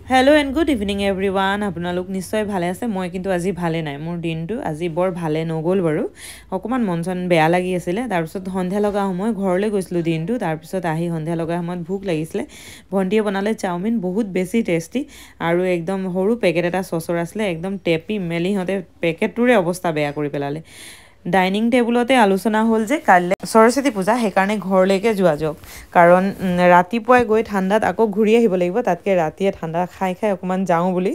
Hello and good evening everyone. আপোনালোক নিশ্চয় ভালে আছে মই কিন্তু আজি ভালে নাই মোৰ দিনটো আজি বৰ ভালে নগল বাৰু অকমান মনচন বেয়া লাগি আছিল তাৰ পিছত সন্ধিয়া লগা সময় ঘৰলৈ গৈছিলো দিনটো তাৰ পিছত আহি সন্ধিয়া লগা সময়ত ভুক লাগিছিল ভন্টিয়ে বনালে চাওমিন বহুত বেছি টেস্টি আৰু একদম সৰু পেকেট এটা সসৰ আছিল একদম টেপি মেলি হতে পেকেটটোৰে অৱস্থা বেয়া কৰি পেলালে ডাইনিং টেবুলতে আলোচনা হল যে কাইলে সৰস্বতী পূজা হে কাৰণে ঘৰলৈকে যোৱা যাওক কাৰণ ৰাতিপুৱাই গৈ ঠাণ্ডাত আকৌ ঘূৰি আহিব লাগিব তাতকে ৰাতিয়ে ঠাণ্ডা খাই খাই অকমান যাও বুলি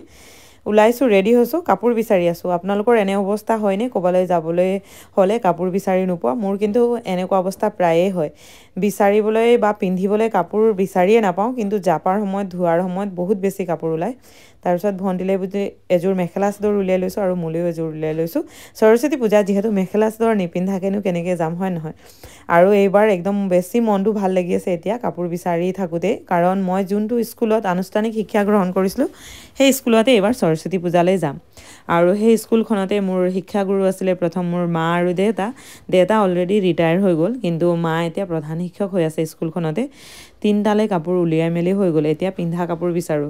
উলাইছো ৰেডি হৈছো কাপোৰ বিচাৰি আছো আপোনালোকৰ এনে অৱস্থা হয়নে কোবালৈ যাবলৈ হলে কাপোৰ বিচাৰি নোপোৱা মোৰ কিন্তু এনেকুৱা অৱস্থা প্ৰায়ে হয় বিচাৰিবলৈ বা পিন্ধিবলৈ কাপোৰ বিচাৰিয়ে নাপাও কিন্তু জাপাৰ সময়ত ধুৱাৰ সময়ত বহুত বেছি কাপোৰ উলাই তাৰ পিছত ভন্টিলে বুজি এজোৰ মেখেলা চাদৰ উলিয়াই লৈছো আৰু মুলিও এজোৰ উলিয়াই লৈছো সৰস্বতী পূজা যেহেতু মেখেলা চাদৰ নিপিন্ধাকেনো কেনেকে যাম হয় নহয় আৰু এইবাৰ একদম বেছি মনটো ভাল লাগি আছে এতিয়া কাপোৰ বিচাৰি থাকোতে কাৰণ মই যোনটো স্কুলত আনুষ্ঠানিক শিক্ষা গ্ৰহণ কৰিছিলো সেই স্কুলতে এবাৰ সৰস্বতী পূজালৈ যাম আৰু সেই স্কুলখনতে মোৰ শিক্ষাগুৰু আছিল প্ৰথম মোৰ মা আৰু দেউতা অলৰেডি ৰিটায়াৰ হৈ গল কিন্তু মা এতিয়া প্ৰধান শিক্ষক হৈ আছে স্কুলখনতে তিনটালে কাপোৰ উলিয়াই মেলি হৈ গল এতিয়া পিন্ধা কাপোৰ বিচাৰো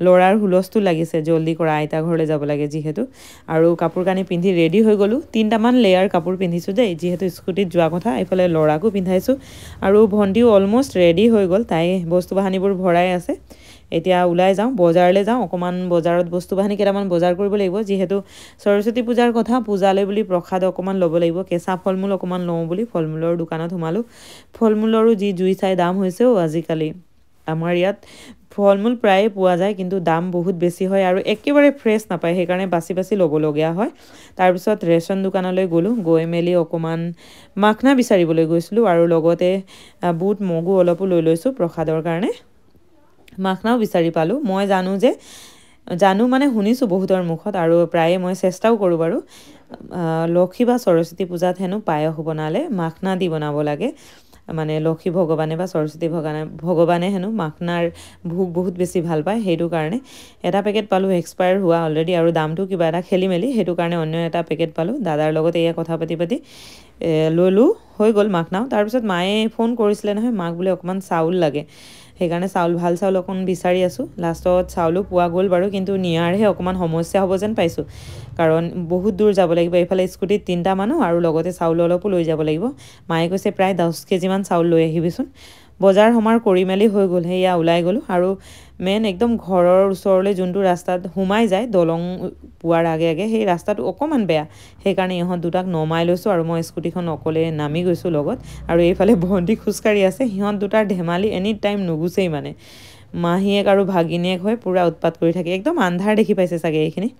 লৰাৰ হুলস্থু লাগিছে জলদি কৰা আইতা ঘৰলৈ যাব লাগে যেহেতু আৰু কাপোৰ কানি পিন্ধি ৰেডি হৈ গলো তিনটামান লেয়াৰ কাপোৰ পিন্ধিছো দেই যেহেতু স্কুটিত যোৱা কথা এফালে লৰাকো পিন্ধাইছো আৰু ভন্টিও অলমোস্ট ৰেডি হৈ গল তাই বস্তু বাহানিবোৰ ভৰাই আছে এতিয়া উলাই যাও বজাৰলৈ যাও অকমান বজাৰত বস্তু বাহানি কেটামান বজাৰ কৰিব লাগিব যেহেতু সৰস্বতী পূজাৰ কথা পূজালৈ বুলি প্ৰসাদ অকমান ল'ব লাগিব কেঁচা ফলমূল অকমান লওঁ বুলি ফলমূলৰ দোকানত সোমালো ফলমূলৰো যি জুই চাই দাম হৈছে আজিকালি আমাৰ ইয়াত ফলমূল প্ৰায় পোৱা যায় কিন্তু দাম বহুত বেছি হয় আৰু একেবাৰে ফ্ৰেছ নাপায় সেই কাৰণে বাছি বাছি ল'ব লগিয়া হয় তাৰ পিছত ৰেশন দোকানলৈ গলো গৈ মেলি অকমান মাখনা বিচাৰিবলৈ গৈছিলো আৰু লগতে বুট মগু অলপো লৈ লৈছো প্ৰসাদৰ কাৰণে মাখনাও বিচাৰি পালো মই জানো মানে শুনিছো বহুতৰ মুখত আৰু প্ৰায়ে মই চেষ্টাও কৰো বাৰু লক্ষী বা সৰস্বতী পূজাত হেনো পায়স বনালে মাখনা দি বনাব লাগে মানে লক্ষী ভগৱানে বা সৰস্বতী ভগৱানে হেনো মাখনাৰ ভোগ বহুত বেছি ভাল পায় হেতু কাৰণে এটা পেকেট পালো এক্সপায়াৰ হোৱা অলৰেডি আৰু দামটো কিবা এটা খেলি মেলি হেতু কাৰণে অন্য এটা পেকেট পালো দাদাৰ লগত এয়া কথা পাতি ললো হৈ গল মাখনাও তাৰ পিছত মায়ে ফোন কৰিছিল নহয় মাক বুলি অকমান চাউল লাগে সেইকাৰণে চাউল ভাল চাউল অকন বিচাৰি আছো লাষ্টত চাউলো পোৱা গল বাৰু কিন্তু নিয়াৰহে অকমান সমস্যা হ'ব যেন পাইছো কাৰণ বহুত দূৰ যাব লাগিব এফালে স্কুটিত তিনটা মানুহ আৰু লগতে চাউল অলপো লৈ যাব লাগিব মায়ে কৈছে প্ৰায় 10 কেজি মান চাউল লৈ আহিবিচোন বজাৰ সমাৰ কৰি মেলি হৈ গল হেয়া উলাই গলো আৰু মেন একদম ঘৰৰ ওচৰলৈ যোনটো ৰাস্তাত হুমাই যায় দলং পুৱাৰ আগে আগে সেই ৰাস্তাটো অকমান বেয়া সেই কাৰণে ইহত দুটাক নমাই লৈছো আৰু মই স্কুটিখন অকলে নামি গৈছো লগত আৰু এইফালে ভন্টি খুচকাৰি আছে হিহত দুটাৰ ধেমালি এনি টাইম নুগুছেই মানে মাহিয়েক আৰু ভাগিনীয়েক হৈ পুৰা উৎপাত কৰি থাকে একদম আন্ধাৰ দেখি পাইছে চাগে এইখিনি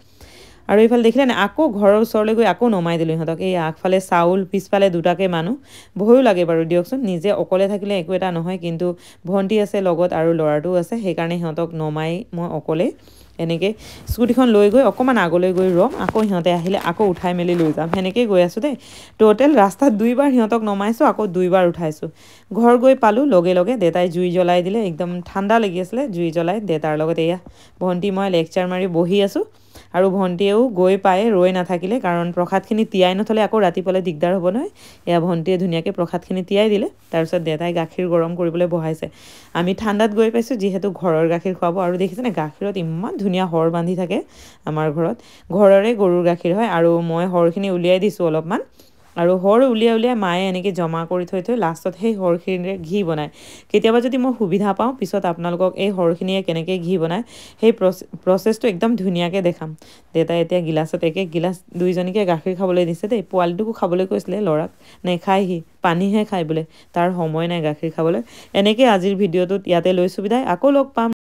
আৰু এইফালে দেখিলে না আকৌ ঘৰৰ ওচৰলৈ গৈ আকৌ নমাই দিলো ইহঁতক এই আগফালে চাউল পিছফালে দুটাকে মানুহ ভয়ো লাগে বাৰু দিয়কচোন নিজে অকলে থাকিলে একো এটা নহয় কিন্তু ভন্টি আছে লগত আৰু লৰাটো আছে সেই কাৰণে ইহঁতক নমাই মই অকলে এনেকে স্কুটিখন লৈ গৈ অকমান আগলৈ গৈ ৰম আকৌ ইহঁতে আহিলে আকৌ উঠাই মেলি লৈ যাম হেনেকে গৈ আছো দেই টোটাল ৰাস্তাত দুইবাৰ ইহঁতক নমাইছো আকৌ দুইবাৰ উঠাইছো ঘৰ গৈ পালো লগে লগে দেতাই জুই জ্বলাই দিলে একদম ঠাণ্ডা লাগি আছিল জুই জ্বলাই দেতাৰ লগত এয়া ভন্টি মই লেকচাৰ মাৰি বহি আছো আৰু ভন্টিয়েও গৈ পায় ৰৈ নাথাকিলে কাৰণ প্ৰসাদখিনি তিয়াই নথলে আকৌ ৰাতিপুৱালে দিগদাৰ হ'ব নহয় এয়া ভন্টিয়ে ধুনীয়াকে প্ৰসাদখিনি তিয়াই দিলে তাৰ পিছত দেতাই গাখীৰ গৰম কৰিবলৈ বহাইছে আমি ঠাণ্ডাত গৈ পাইছো যেহেতু ঘৰৰ গাখীৰ খুৱাব আৰু দেখিছেনে গাখীৰত ইমান ধুনীয়া হৰ বান্ধি থাকে আমাৰ ঘৰত ঘৰৰে গৰুৰ গাখীৰ হয় আৰু মই হৰখিনি উলিয়াই দিছো অলপমান আৰু হৰ উলিয়াই মায়ে এনেকে জমা কৰি থৈ লাষ্টত সেই হৰখিনিৰে ঘি বনায় কেতিয়াবা যদি মই সুবিধা পাওঁ পিছত আপোনালোকক এই হৰখিনিয়ে কেনেকে ঘি বনায় সেই প্ৰসেসটো একদম ধুনীয়াকে দেখাম দেতাই এতিয়া গিলাসত এক গিলাস দুইজনীকে গাখীৰ খাবলৈ দিছে দেই পোৱালিটোকো খাবলৈ কৈছিলে লৰাক নেখায়হি পানীহে খাই বোলে তাৰ সময় নাই গাখীৰ খাবলৈ এনেকে আজিৰ ভিডিঅ'টোত ইয়াতে লৈছো বিদায় আকৌ লগ পাম